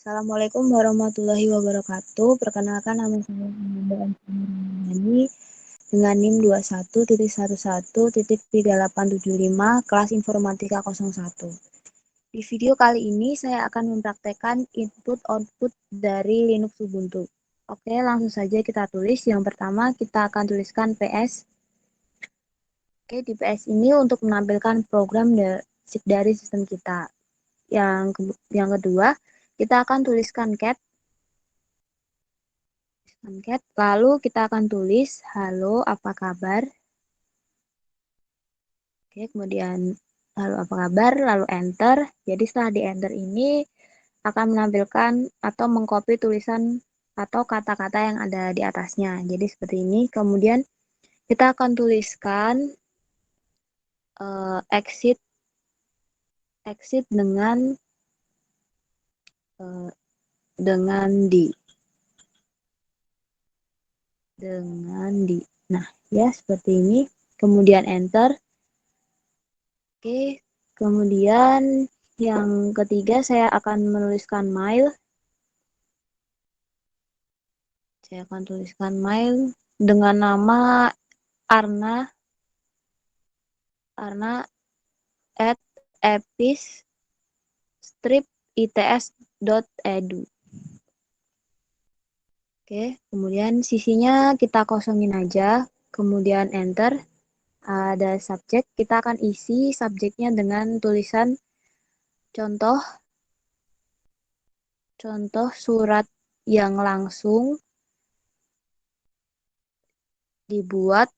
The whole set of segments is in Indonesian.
Assalamualaikum warahmatullahi wabarakatuh. Perkenalkan nama saya Ananda Anfani dengan NIM 21.11.3875 kelas Informatika 01. Di video kali ini saya akan mempraktekkan input-output dari Linux Ubuntu. Oke, langsung saja kita tulis. Yang pertama kita akan tuliskan PS. Oke, di PS ini untuk menampilkan program dari sistem kita. Yang kedua, kita akan tuliskan cat. Lalu kita akan tulis halo apa kabar. Oke, kemudian halo apa kabar, lalu enter. Jadi setelah di enter ini akan menampilkan atau mengcopy tulisan atau kata-kata yang ada di atasnya. Jadi seperti ini. Kemudian kita akan tuliskan exit dengan di. Nah, ya seperti ini. Kemudian enter. Oke, kemudian yang ketiga saya akan menuliskan mail. Saya akan tuliskan mail dengan nama arna@epis-its.edu. Oke, kemudian sisinya kita kosongin aja, kemudian enter. Ada subjek, kita akan isi subjeknya dengan tulisan contoh surat yang langsung dibuat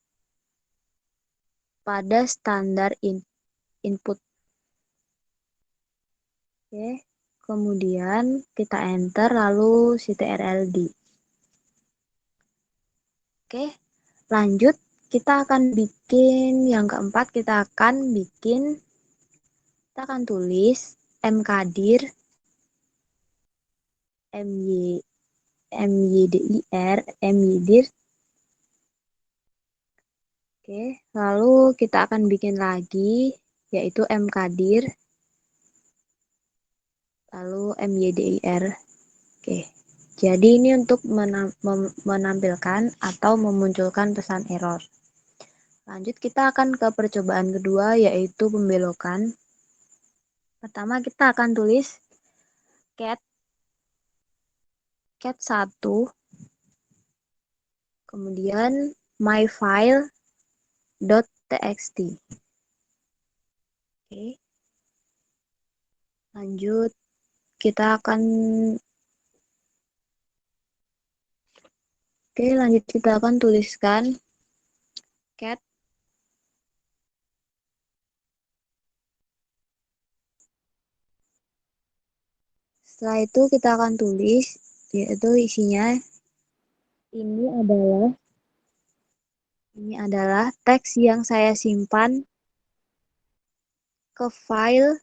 pada standar input. Oke, kemudian kita enter lalu ctrld. Oke, lanjut kita akan bikin yang keempat, kita akan tulis mkdir mydir. Oke, lalu kita akan bikin lagi yaitu mkdir lalu mydir. Oke, jadi ini untuk menampilkan atau memunculkan pesan error. Lanjut kita akan ke percobaan kedua yaitu pembelokan. Pertama kita akan tulis cat 1, kemudian myfile.txt. Oke. Lanjut kita akan tuliskan cat setelah itu kita akan tulis yaitu isinya ini adalah teks yang saya simpan ke file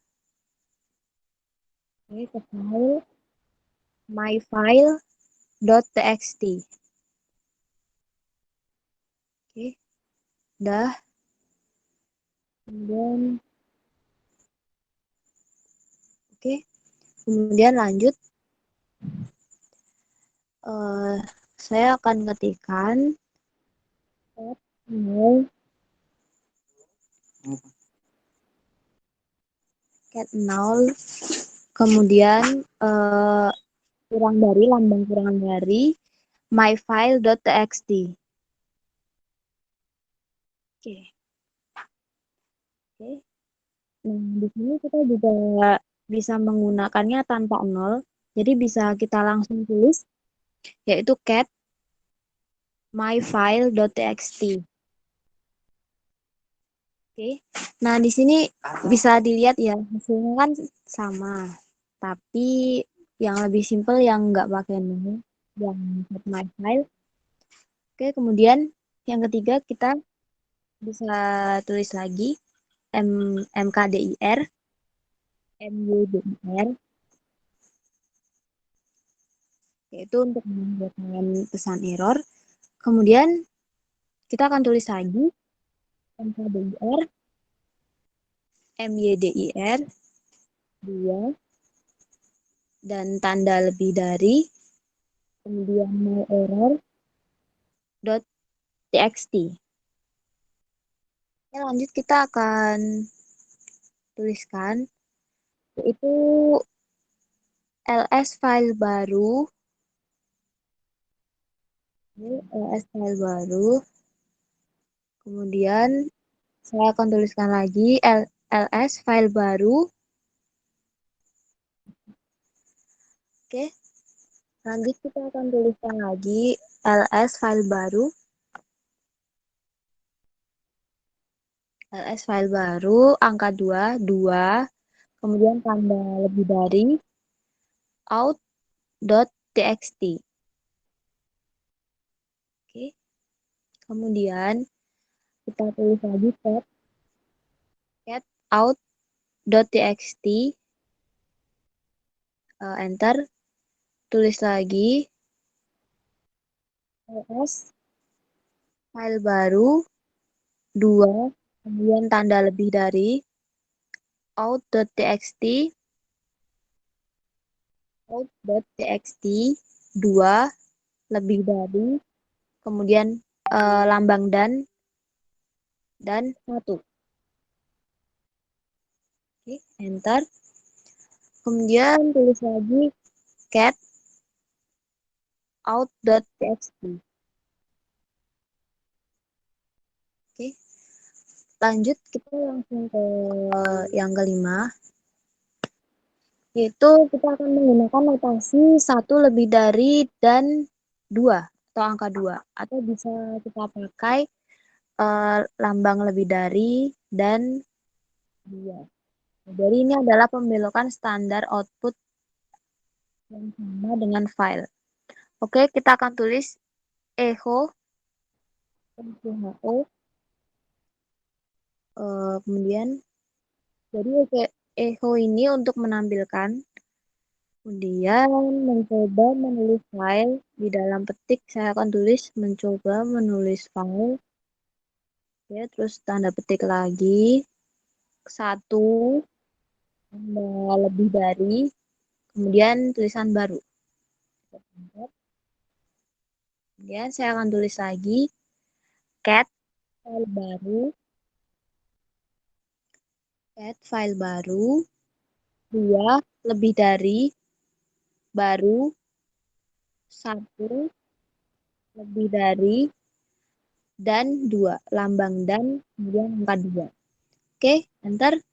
myfile.txt. Oke, udah. Kemudian lanjut saya akan ketikkan cat 0, kemudian lambang kurang dari myfile.txt. Oke. Nah, di sini kita juga bisa menggunakannya tanpa 0. Jadi bisa kita langsung tulis yaitu cat myfile.txt. Oke. Nah, di sini bisa dilihat ya, hasilnya kan sama. Tapi yang lebih simpel yang nggak pakai nol, yang myfile. Oke, kemudian yang ketiga kita bisa tulis lagi mkdir yaitu untuk membuatkan pesan error. Kemudian kita akan tulis lagi mkdir mydir 2 dan tanda lebih dari, kemudian myError.txt. Oke, lanjut kita akan tuliskan yaitu ls file baru, kemudian saya akan tuliskan lagi ls file baru. Oke, lanjut kita akan tuliskan lagi ls file baru, angka 2, kemudian tanda lebih dari out.txt. Oke, kemudian kita tulis lagi cat out.txt, enter, tulis lagi ls file baru 2, kemudian tanda lebih dari out.txt 2 lebih dari, kemudian lambang dan 1. Oke, enter. Kemudian tulis lagi cat out.txt. Oke, lanjut kita langsung ke yang kelima, yaitu kita akan menggunakan notasi 1 lebih dari dan 2 atau angka 2, atau bisa kita pakai lambang lebih dari dan 2. Jadi ini adalah pembelokan standar output yang sama dengan file. Oke, kita akan tulis echo, kemudian jadi echo ini untuk menampilkan, kemudian mencoba menulis file di dalam petik. Saya akan tulis mencoba menulis file. Oke, terus tanda petik lagi 1 tanda lebih dari, kemudian tulisan baru. Kemudian saya akan tulis lagi cat file baru 2 lebih dari baru 1 lebih dari dan 2, lambang dan kemudian angka 2. Oke, enter.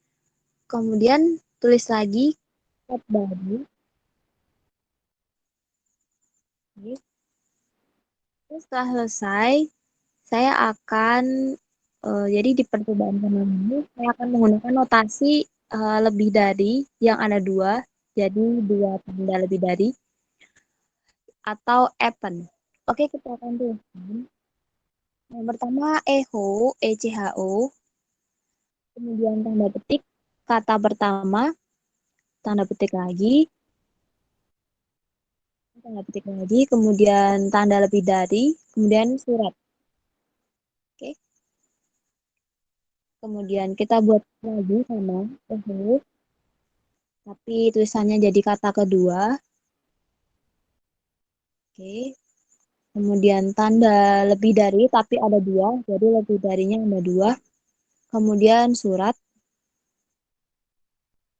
Kemudian tulis lagi cat baru. Oke. Setelah selesai, saya akan jadi di percobaan pertama ini saya akan menggunakan notasi lebih dari yang ada 2, jadi 2 tanda lebih dari, atau append. Oke, kita akan tuliskan. Yang pertama echo, kemudian tanda petik kata pertama, tanda petik lagi, kemudian tanda lebih dari, kemudian surat. Oke. Kemudian kita buat lagi sama echo, tapi tulisannya jadi kata kedua. Oke. Kemudian tanda lebih dari tapi ada 2, jadi lebih darinya ada 2. Kemudian surat.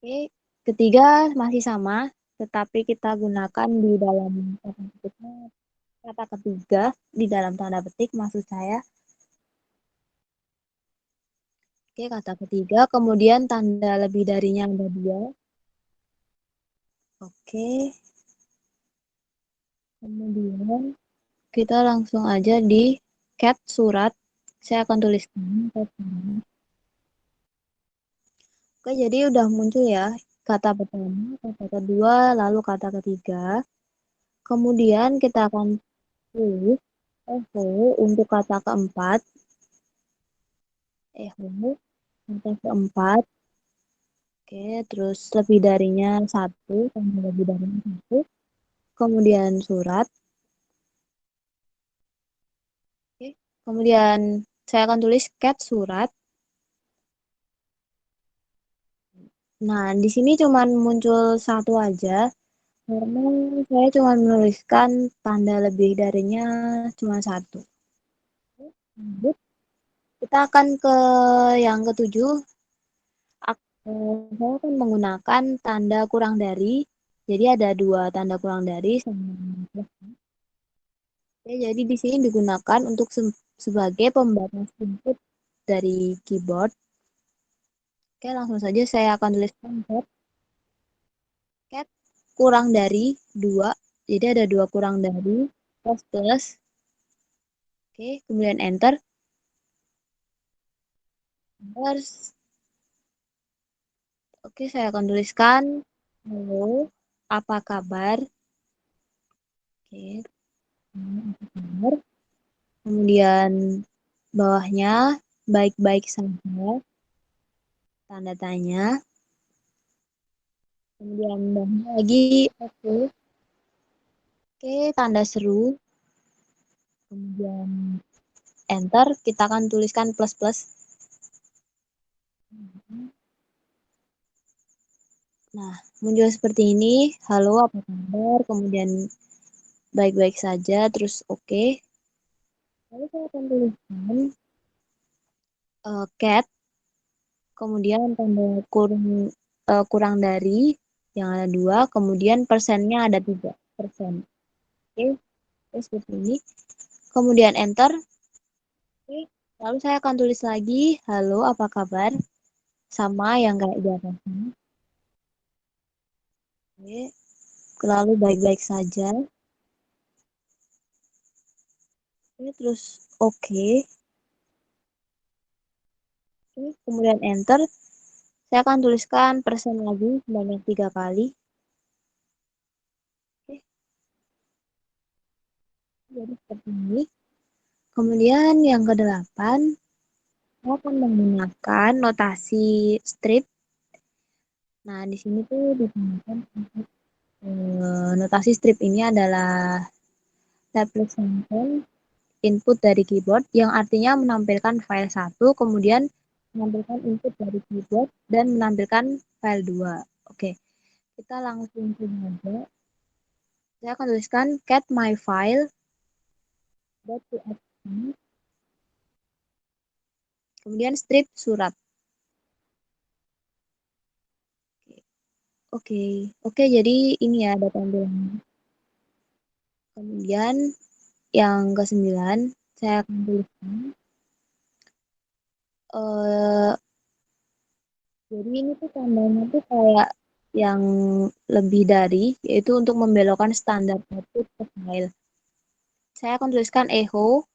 Oke. Ketiga masih sama, tetapi kita gunakan di dalam kata petiknya kata ketiga di dalam tanda petik maksud saya. Oke, kata ketiga, kemudian tanda lebih darinya ada 2. Oke. Kemudian kita langsung aja di cat surat. Saya akan tuliskan cat surat. Oke, jadi udah muncul ya kata pertama, kata kedua, lalu kata ketiga. Kemudian kita akan tulis echo untuk kata keempat. Echo kata keempat. Oke, terus lebih darinya 1, tambah lebih darinya 1. Kemudian surat. Oke, kemudian saya akan tulis cat surat. Nah, di sini cuma muncul 1 aja. Karena saya cuma menuliskan tanda lebih darinya cuma satu. Lanjut, kita akan ke yang ketujuh. Saya akan menggunakan tanda kurang dari. Jadi ada dua tanda kurang dari sama plus. Oke, jadi di sini digunakan untuk sebagai pembatas input dari keyboard. Oke, langsung saja saya akan tuliskan cat kurang dari 2. Jadi ada dua kurang dari plus plus. Oke, kemudian enter. Terus, oke, saya akan tuliskan halo, apa kabar? Oke, apa kabar? Kemudian bawahnya baik-baik saja, tanda tanya. Kemudian bawahnya lagi oke, oke, tanda seru. Kemudian enter, kita akan tuliskan plus plus. Nah, muncul seperti ini. Halo, apa kabar? Kemudian baik-baik saja, terus oke. Lalu saya akan tuliskan cat, kemudian tanda kurang dari yang ada dua, kemudian persennya ada 3%. Oke, seperti ini. Kemudian enter. Oke, lalu saya akan tulis lagi, halo, apa kabar? Sama yang kayak di atasnya. Oke, lalu baik-baik saja. Oke, terus oke. Oke, kemudian enter. Saya akan tuliskan persen lagi sebanyak 3 kali. Oke, jadi seperti ini. Kemudian yang kedelapan, saya akan menggunakan notasi strip. Nah, di sini tuh digunakan notasi strip ini adalah representation input dari keyboard yang artinya menampilkan file 1, kemudian menampilkan input dari keyboard dan menampilkan file 2. Oke, kita langsung saja. Saya akan tuliskan cat my file .txt, kemudian strip surat. Oke, oke, jadi ini ya ada tampilan. Kemudian yang ke-9, saya akan tuliskan eh jadi ini tuh tandanya tuh kayak yang lebih dari, yaitu untuk membelokkan standar output ke file. Saya akan tuliskan echo,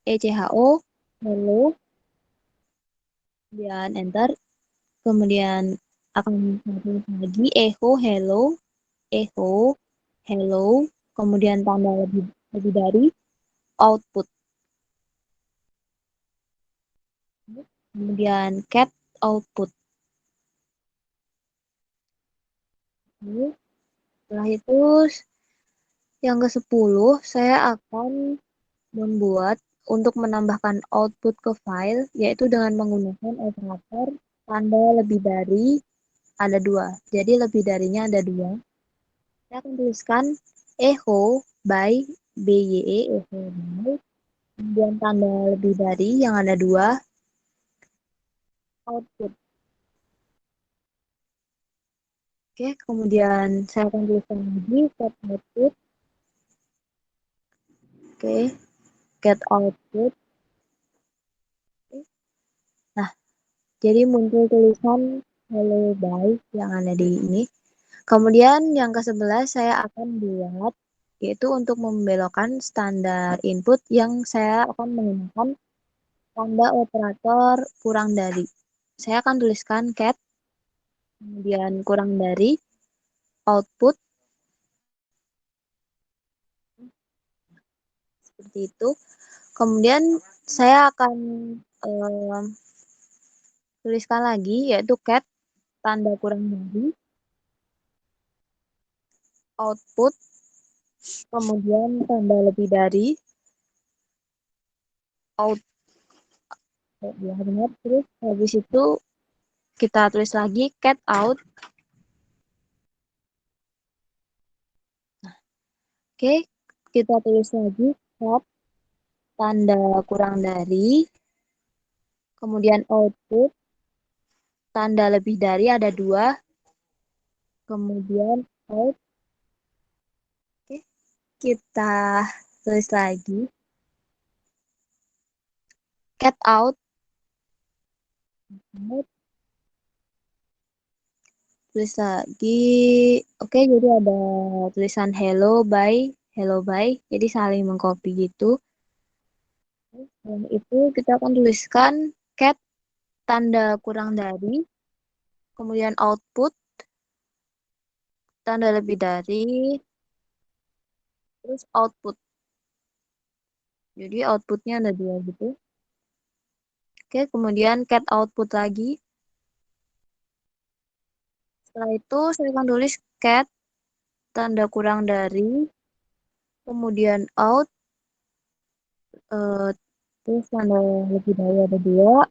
echo, hello, kemudian enter, kemudian akan saya tulis lagi echo, echo, hello, kemudian tanda lebih dari output. Kemudian cat output. Setelah itu yang ke-10 saya akan membuat untuk menambahkan output ke file, yaitu dengan menggunakan operator tanda lebih dari ada dua. Jadi lebih darinya ada dua. Saya akan tuliskan echo by BYE, echo by, kemudian tanda lebih dari yang ada dua, output. Oke, kemudian saya akan tuliskan lagi set output. Oke, get output. Nah, jadi muncul tulisan hello bye yang ada di ini. Kemudian yang ke-11 saya akan buat, yaitu untuk membelokkan standar input yang saya akan menggunakan tanda operator kurang dari. Saya akan tuliskan cat, kemudian kurang dari, output, seperti itu. Kemudian saya akan tuliskan lagi, yaitu cat, tanda kurang dari, output, kemudian tanda lebih dari, out, ya benar, terus habis itu kita tulis lagi cat out, Oke, kita tulis lagi tab tanda kurang dari, kemudian output, tanda lebih dari ada 2, kemudian out. Oke, kita tulis lagi cat out, tulis lagi. Oke, jadi ada tulisan hello bye, jadi saling mengcopy gitu. Dan itu kita akan tuliskan cat tanda kurang dari, kemudian output, tanda lebih dari, terus output. Jadi outputnya ada 2 gitu. Oke, kemudian cat output lagi. Setelah itu saya akan tulis cat tanda kurang dari, kemudian out, eh, terus tanda lebih dari ada 2,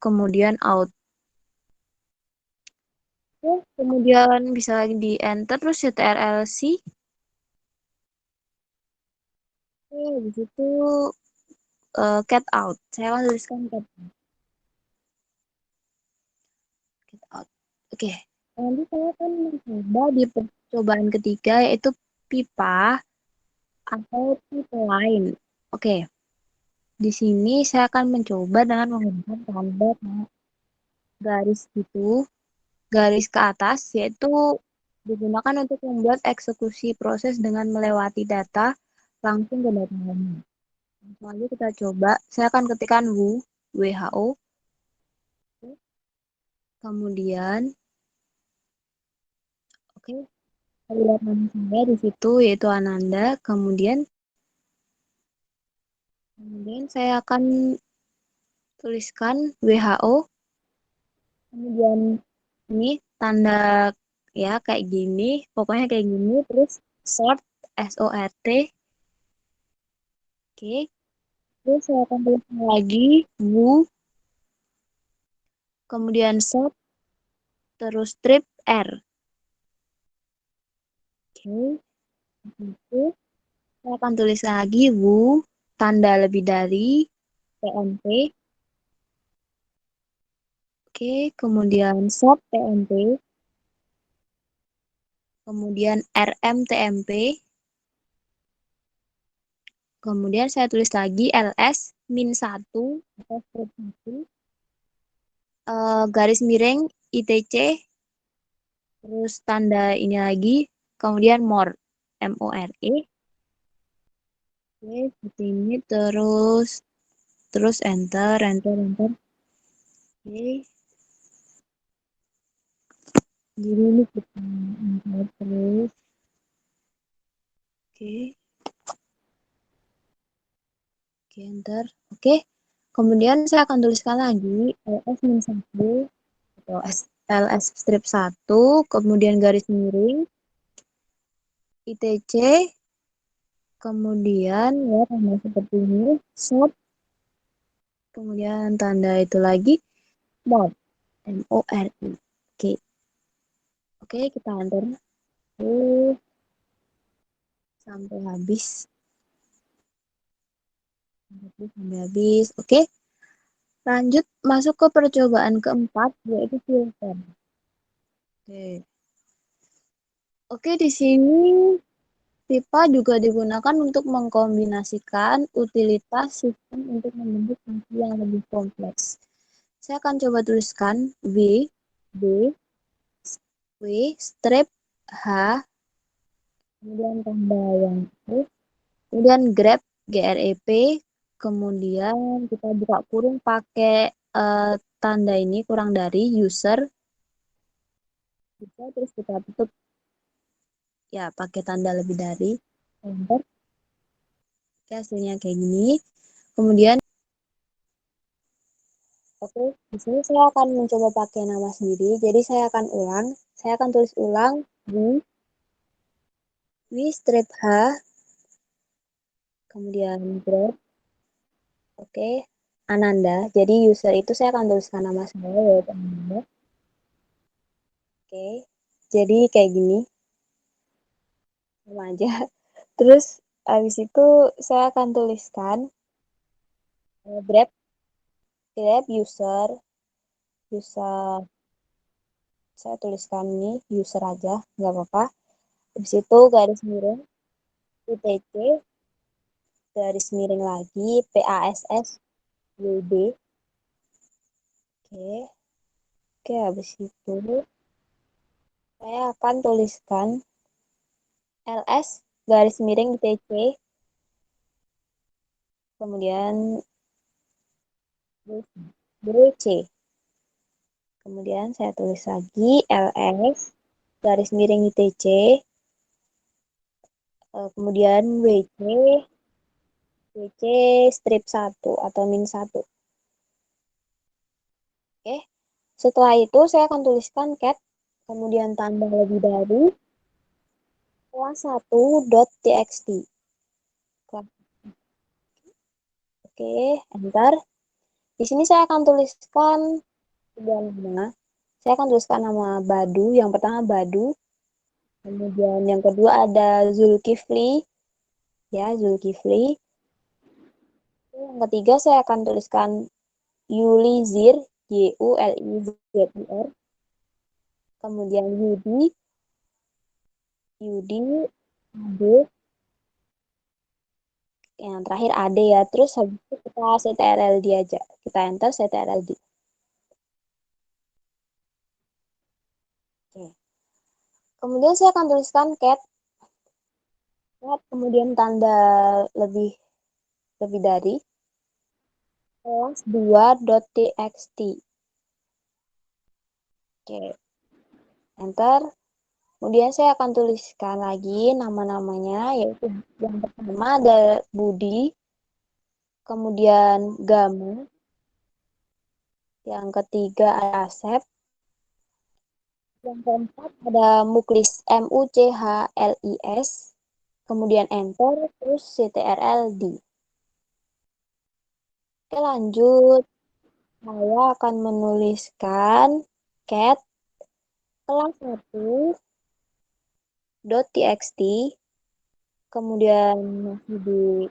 kemudian out. Oke, kemudian bisa lagi di enter terus ctrl-c. Oke, habis itu cat out. Saya akan tuliskan cat out. Oke, nanti saya akan mencoba di percobaan ketiga yaitu pipa atau tipe lain. Oke, di sini saya akan mencoba dengan menggunakan tanda garis gitu, garis ke atas, yaitu digunakan untuk membuat eksekusi proses dengan melewati data langsung ke data lainnya. Langsung aja kita coba. Saya akan ketikkan WHO, kemudian, oke, lihat nama saya di situ yaitu Ananda, kemudian saya akan tuliskan WHO, kemudian ini tanda ya kayak gini, pokoknya kayak gini, terus sort, SORT, oke, terus saya akan tuliskan lagi kemudian sort, terus strip R, oke, itu saya akan tulis lagi tanda lebih dari, TMP, oke, kemudian sort TMP, kemudian RMTMP, kemudian saya tulis lagi LS min 1 atau strip 1, garis miring ITC, terus tanda ini lagi, kemudian more, MORE, oke, seperti ini, terus enter, enter, enter, oke, jadi ini kita enter terus, oke, oke, enter, oke, kemudian saya akan tuliskan lagi LS-1 atau LS strip 1, kemudian garis miring ITC, kemudian ya tanda seperti ini, short, kemudian tanda itu lagi, more, MORE. Oke, oke, kita enter sampai habis. Sampai habis. Oke, lanjut masuk ke percobaan keempat, yaitu filter. Oke. Oke, di sini pipa juga digunakan untuk mengkombinasikan utilitas sistem untuk membentuk fungsi yang lebih kompleks. Saya akan coba tuliskan B, W, strip, H, kemudian tambah yang itu, kemudian grep, GREP, kemudian kita buka kurung pakai tanda ini kurang dari user, bisa terus kita tutup ya pakai tanda lebih dari, enter. Oke, hasilnya kayak gini. Kemudian, oke, di sini saya akan mencoba pakai nama sendiri. Jadi saya akan ulang. Saya akan tulis ulang w strip H, kemudian grep, oke, Ananda. Jadi user itu saya akan tuliskan nama saya yaitu Ananda. Oke, jadi kayak gini. Sama aja. Terus habis itu saya akan tuliskan grab grab user user saya tuliskan ini user aja nggak apa-apa. Habis itu garis miring UTC garis miring lagi PASS WB. Oke, oke habis itu saya akan tuliskan LS garis miring ITC kemudian BC. Kemudian saya tulis lagi LS garis miring ITC kemudian WC strip 1 atau min 1. Oke. Setelah itu saya akan tuliskan cat kemudian tanda lebih dari kelas 1.txt. Oke, enter. Di sini saya akan tuliskan sebuah nama. Saya akan tuliskan nama Badu. Yang pertama Badu. Kemudian yang kedua ada Zulkifli. Ya, Zulkifli. Yang ketiga saya akan tuliskan Yulizir. YULIZIR. Kemudian Yudi, Ade. Yang terakhir AD ya. Terus habis itu kita CTRLD aja. Kita enter CTRLD. Oke. Kemudian saya akan tuliskan cat kemudian tanda lebih dari kelas 2.txt. Oke, enter. Kemudian saya akan tuliskan lagi nama-namanya, yaitu yang pertama ada Budi, kemudian Gama, yang ketiga ada Asep, yang keempat ada Muklis, MUCHLIS, kemudian enter, terus CTRLD. Oke, lanjut. Saya akan menuliskan cat kelas 1.txt, kemudian masih di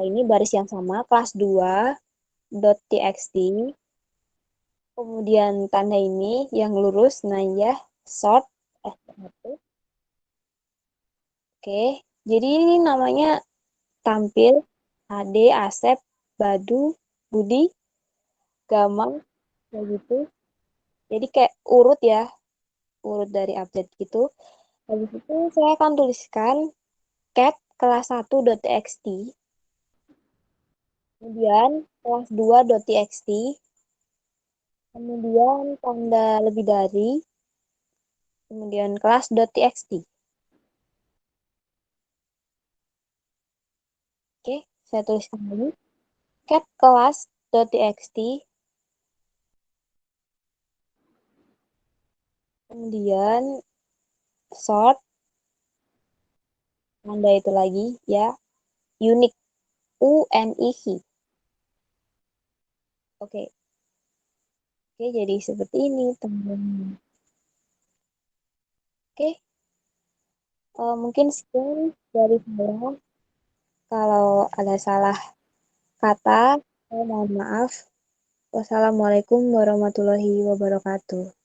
ini baris yang sama, kelas 2.txt, kemudian tanda ini yang lurus, nah ya, short, S1. Oke, jadi ini namanya tampil Ade, Asep, Badu, Budi, Gamang, kayak gitu. Jadi kayak urut ya, urut dari update gitu. Habis itu saya akan tuliskan cat kelas 1.txt, kemudian kelas 2.txt, kemudian tanda lebih dari, kemudian kelas.txt. Oke, saya tuliskan lagi cat kelas.txt, kemudian short, tanda itu lagi ya, unique, UNIK. Oke, oke jadi seperti ini teman-teman. Oke, mungkin sekian dari saya. Kalau ada salah kata, saya mohon maaf. Wassalamualaikum warahmatullahi wabarakatuh.